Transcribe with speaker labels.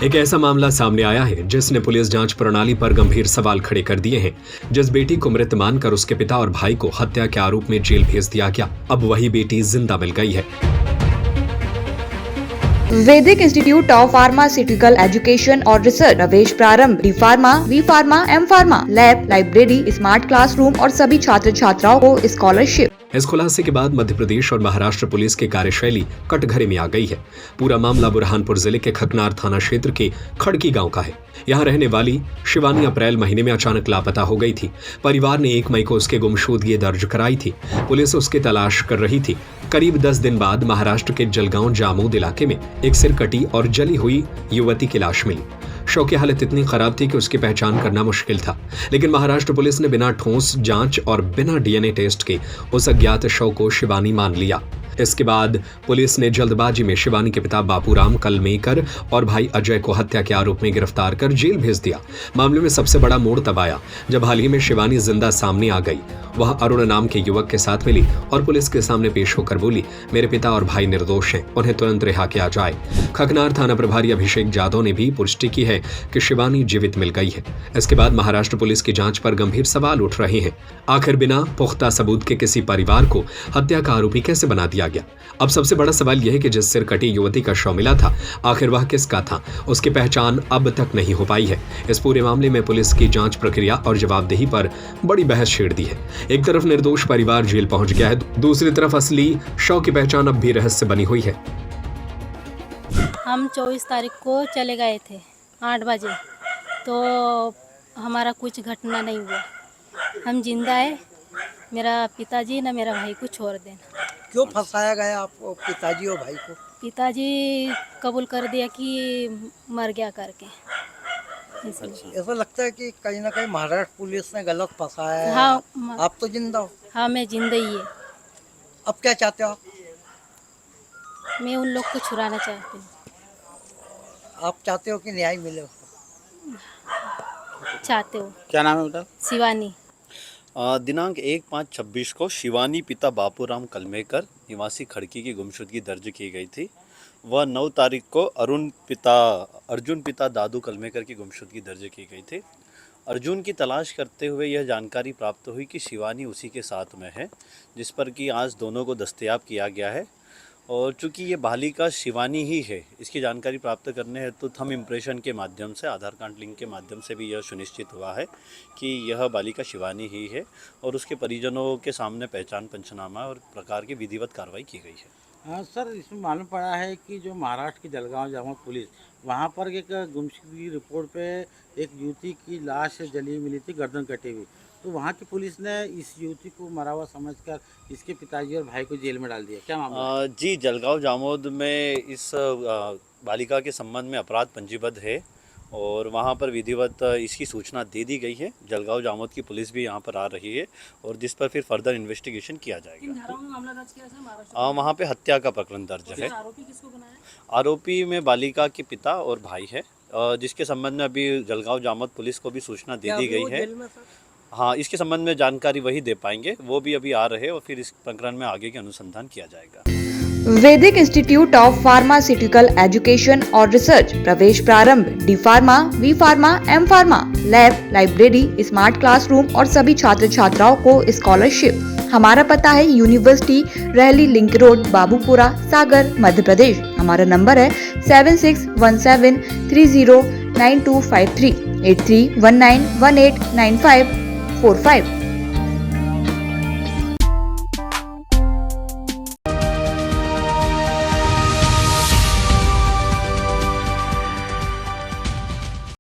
Speaker 1: एक ऐसा मामला सामने आया है जिसने पुलिस जांच प्रणाली पर गंभीर सवाल खड़े कर दिए हैं। जिस बेटी को मृत मानकर उसके पिता और भाई को हत्या के आरोप में जेल भेज दिया गया, अब वही बेटी जिंदा मिल गई है।
Speaker 2: Vaidik institute of pharmaceutical education और रिसर्च प्रवेश प्रारंभ। D pharma, B pharma, M pharma, lab, library, smart classroom और सभी छात्र छात्राओं को स्कॉलरशिप।
Speaker 1: इस खुलासे के बाद मध्य प्रदेश और महाराष्ट्र पुलिस की कार्यशैली कटघरे में आ गई है। पूरा मामला बुरहानपुर जिले के खकनार थाना क्षेत्र के खड़की गांव का है। यहाँ रहने वाली शिवानी अप्रैल महीने में अचानक लापता हो गई थी। परिवार ने 1 मई को उसके गुमशुदगी दर्ज कराई थी। पुलिस उसकी तलाश कर रही थी। करीब 10 दिन बाद महाराष्ट्र के जलगांव जामोद इलाके में एक सिरकटी और जली हुई युवती की लाश मिली। शव की हालत इतनी खराब थी कि उसकी पहचान करना मुश्किल था, लेकिन महाराष्ट्र पुलिस ने बिना ठोस जांच और बिना डीएनए टेस्ट के उस अज्ञात शव को शिवानी मान लिया। इसके बाद पुलिस ने जल्दबाजी में शिवानी के पिता बापूराम कलमेकर और भाई अजय को हत्या के आरोप में गिरफ्तार कर जेल भेज दिया। मामले में सबसे बड़ा मोड़ तब आया जब हाल ही में शिवानी जिंदा सामने आ गई। वह अरुण नाम के युवक के साथ मिली और पुलिस के सामने पेश होकर बोली, मेरे पिता और भाई निर्दोष हैं, उन्हें तुरंत रिहा किया जाए। खकनार थाना प्रभारी अभिषेक जाधव ने भी पुष्टि की है कि शिवानी जीवित मिल गई है। इसके बाद महाराष्ट्र पुलिस की जांच पर गंभीर सवाल उठ रहे हैं। आखिर बिना पुख्ता सबूत के किसी परिवार को हत्या का आरोपी कैसे बना दिया गया? अब सबसे बड़ा सवाल यह है कि जिस सिरकटी युवती का शव मिला था, आखिर वह किसका था? उसकी पहचान अब तक नहीं हो पाई है। इस पूरे मामले में पुलिस की जांच प्रक्रिया और जवाबदेही पर बड़ी बहस छेड़ दी है। एक तरफ निर्दोष परिवार जेल पहुंच गया है, दूसरी तरफ असली शव की पहचान अब भी रहस्य बनी हुई है।
Speaker 3: हम 24 तारीख को चले गए थे 8 बजे, तो हमारा कुछ घटना नहीं हुआ। हम जिंदा है। मेरा पिताजी ना मेरा भाई को छोड़ देना।
Speaker 4: क्यों फंसाया गया आपको, पिताजी और भाई को?
Speaker 3: पिताजी कबूल कर दिया कि मर गया करके।
Speaker 4: ऐसा लगता है कि कहीं ना कहीं महाराष्ट्र पुलिस ने गलत फंसाया है।
Speaker 3: हाँ,
Speaker 4: आप तो जिंदा हो।
Speaker 3: हाँ, मैं जिंदा ही है।
Speaker 4: अब क्या चाहते हो आप?
Speaker 3: मैं उन लोग को छुड़ाना चाहती हूँ।
Speaker 4: आप चाहते हो कि न्याय मिले उसको?
Speaker 3: चाहते हो।
Speaker 5: क्या नाम है बेटा?
Speaker 3: शिवानी।
Speaker 5: दिनांक 1/5/26 को शिवानी पिता बापूराम कलमेकर निवासी खड़की की गुमशुदगी दर्ज की गई थी। वह 9 तारीख को अर्जुन पिता दादू कलमेकर की गुमशुदगी दर्ज की गई थी। अर्जुन की तलाश करते हुए यह जानकारी प्राप्त हुई कि शिवानी उसी के साथ में है, जिस पर कि आज दोनों को दस्तयाब किया गया है। और चूँकि ये बालिका शिवानी ही है, इसकी जानकारी प्राप्त करने हेतु तो थंब इम्प्रेशन के माध्यम से, आधार कार्ड लिंक के माध्यम से भी यह सुनिश्चित हुआ है कि यह बालिका शिवानी ही है और उसके परिजनों के सामने पहचान पंचनामा और प्रकार की विधिवत कार्रवाई की गई है।
Speaker 6: हाँ सर, इसमें मालूम पड़ा है कि जो महाराष्ट्र की जलगांव जामोद पुलिस, वहाँ पर एक गुमशुदगी रिपोर्ट पे एक युवती की लाश जली मिली थी, गर्दन कटी हुई। तो वहाँ की पुलिस ने इस युवती को मरा हुआ समझकर इसके पिताजी और भाई को जेल में डाल दिया। क्या मामला?
Speaker 5: जी, जलगांव जामोद में इस बालिका के संबंध में अपराध पंजीबद्ध है और वहाँ पर विधिवत इसकी सूचना दे दी गई है। जलगांव जामोद की पुलिस भी यहाँ पर आ रही है और जिस पर फिर फर्दर इन्वेस्टिगेशन किया जाएगा। वहाँ पे हत्या का प्रकरण दर्ज है।
Speaker 3: आरोपी किसको बनाया?
Speaker 5: आरोपी में बालिका के पिता और भाई है, जिसके संबंध में अभी जलगांव जामोद पुलिस को भी सूचना दे दी गई है। हाँ, इसके संबंध में जानकारी वही दे पाएंगे, वो भी अभी आ रहे हैं और फिर इस प्रकरण में आगे के अनुसंधान किया जाएगा।
Speaker 2: Vaidik institute of pharmaceutical education और रिसर्च प्रवेश प्रारंभ। D pharma, B pharma, M pharma, lab, library, smart classroom और सभी छात्र छात्राओं को स्कॉलरशिप। हमारा पता है यूनिवर्सिटी रहली लिंक रोड, बाबूपुरा, सागर, मध्य प्रदेश। हमारा नंबर है 7617309253 8319189545।